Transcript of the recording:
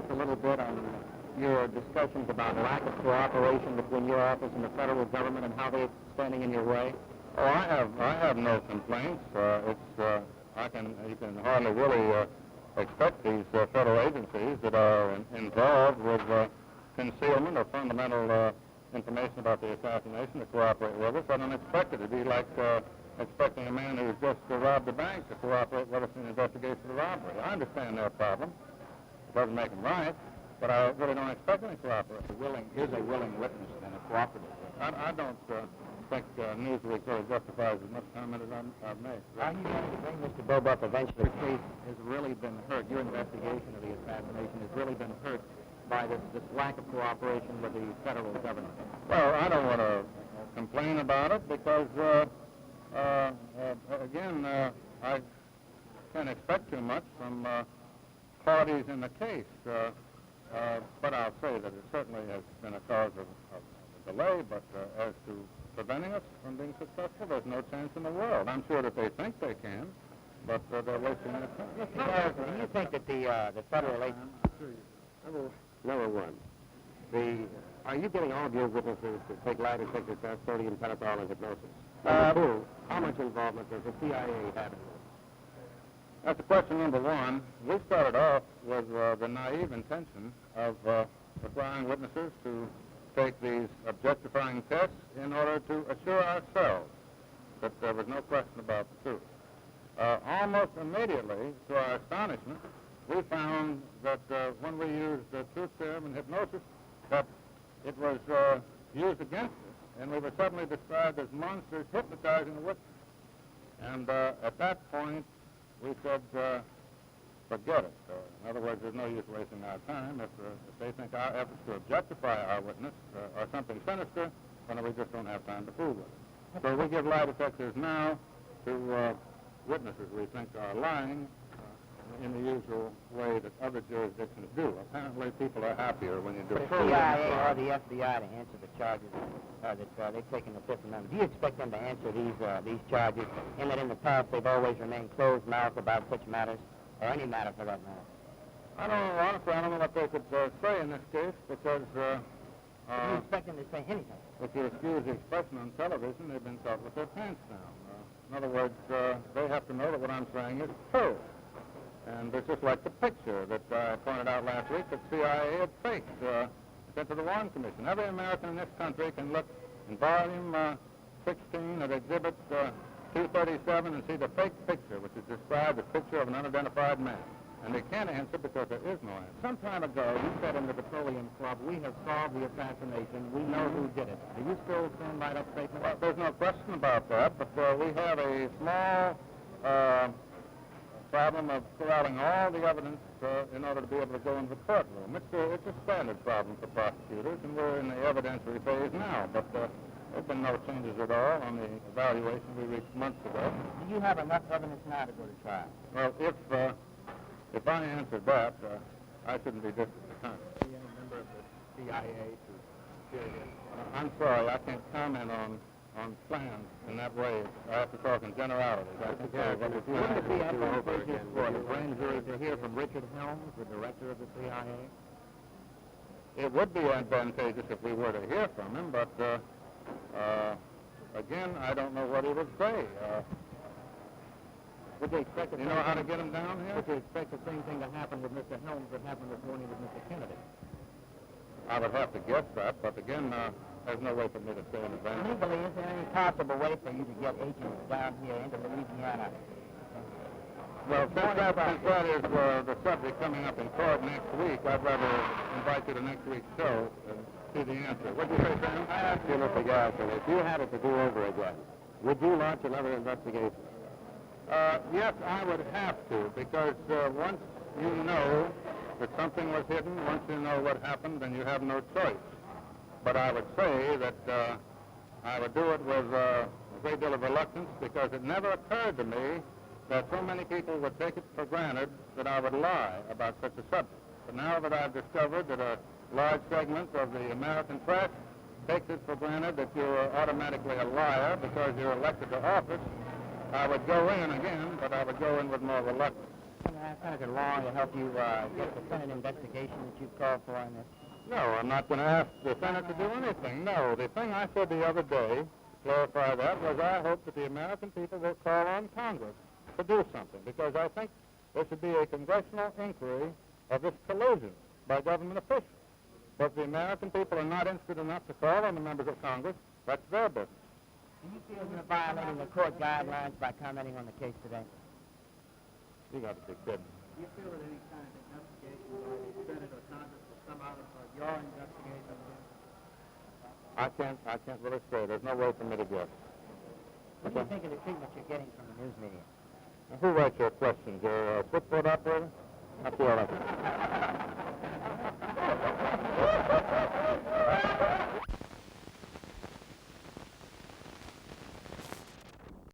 just a little bit on your discussions about lack of cooperation between your office and the federal government and how they're standing in your way? Oh, I have no complaints. You can hardly really expect these federal agencies that are involved with concealment or fundamental information about the assassination to cooperate with us. I don't expect it to be like expecting a man who's just robbed a bank to cooperate with us in the investigation of the robbery. I understand their problem. It doesn't make them right, but I really don't expect any cooperation. Is a willing witness and a cooperative. I don't think Newsweek really justifies as much comment as I've made. Are you going to bring Mr. Bob up eventually? Your case has really been hurt. Your investigation of the assassination has really been hurt by this lack of cooperation with the federal government. Well, I don't want to complain about it because, again, I can't expect too much from parties in the case. But I'll say that it certainly has been a cause of delay, but as to preventing us from being successful, there's no chance in the world. I'm sure that they think they can, but they're wasting their time. Mr. Garrison, do you think that the federal agency... Number one, are you getting all of your witnesses to take lie detector tests, sodium pentothal, and hypnosis? Number two, how much involvement does the CIA have in this? That's question number one. We started off with the naive intention of requiring witnesses to take these objectifying tests in order to assure ourselves that there was no question about the truth. Almost immediately, to our astonishment, we found that when we used truth serum and hypnosis, that it was used against us, and we were suddenly described as monsters hypnotizing the witness. And at that point, we said, forget it. In other words, there's no use wasting our time. If they think our efforts to objectify our witness are something sinister, then we just don't have time to prove it. So we give lie detectors now to witnesses we think are lying in the usual way that other jurisdictions do. Apparently, people are happier when you do it. The CIA or the FBI to answer the charges that they've taken the Fifth Amendment. Do you expect them to answer these charges, in that in the past they've always remained closed-mouthed about such matters, or any matter for that matter? I don't know, honestly, I don't know what they could say in this case, because... do you expect them to say anything? If you excuse the expression on television, they've been caught with their pants down. In other words, they have to know that what I'm saying is true. And it's just like the picture that I pointed out last week that CIA had faked sent to the Warren Commission. Every American in this country can look in volume 16 at Exhibit 237 and see the fake picture, which is described as a picture of an unidentified man. And they can't answer because there is no answer. Some time ago, you said in the Petroleum Club, we have solved the assassination. We know who did it. Do you still stand by that statement? Well, there's no question about that, but we have a small problem of corralling all the evidence in order to be able to go into the courtroom. It's a standard problem for prosecutors, and we're in the evidentiary phase now, but there have been no changes at all on the evaluation we reached months ago. Do you have enough evidence now to go to trial? Well, if I answered that, I shouldn't be distant to time. Any member of the CIA to share this? I'm sorry, I can't comment on plans in that way. I have to talk in generalities. I think Wouldn't it be advantageous for the grand jury to hear from Richard Helms, the director of the CIA? It would be advantageous if we were to hear from him, but again, I don't know what he would say. Would you expect you know how to get him down here? Would you expect the same thing to happen with Mr. Helms that happened this morning with Mr. Kennedy? I would have to guess that, but again, there's no way for me to say in advance. Legally, is there any possible way for you to get agents down here into Louisiana? Well, since that is the subject coming up in court next week, I'd rather invite you to next week's show and see the answer. What do you say, Sam? I ask you, Mr. Garrison, if you had it to do over again, would you launch another investigation? Yes, I would have to, because once you know that something was hidden, once you know what happened, then you have no choice. But I would say that I would do it with a great deal of reluctance, because it never occurred to me that so many people would take it for granted that I would lie about such a subject. But now that I've discovered that a large segment of the American press takes it for granted that you're automatically a liar because you're elected to office, I would go in again, but I would go in with more reluctance. I'm going to ask Senator Long to help you get the Senate investigation that you've called for on this? No, I'm not going to ask the Senate to do anything. No, the thing I said the other day, to clarify that, was I hope that the American people will call on Congress to do something, because I think there should be a congressional inquiry of this collusion by government officials. But if the American people are not interested enough to call on the members of Congress, that's their business. Do you feel you're violating the court guidelines by commenting on the case today? You got to be kidding. Do you feel that any kind of investigation by the Senate or Congress will come out of your investigation? I can't really say. There's no way for me to guess. What do you think of the treatment you're getting from the news media? Now, who writes your questions? Your switchboard operator? That's the other.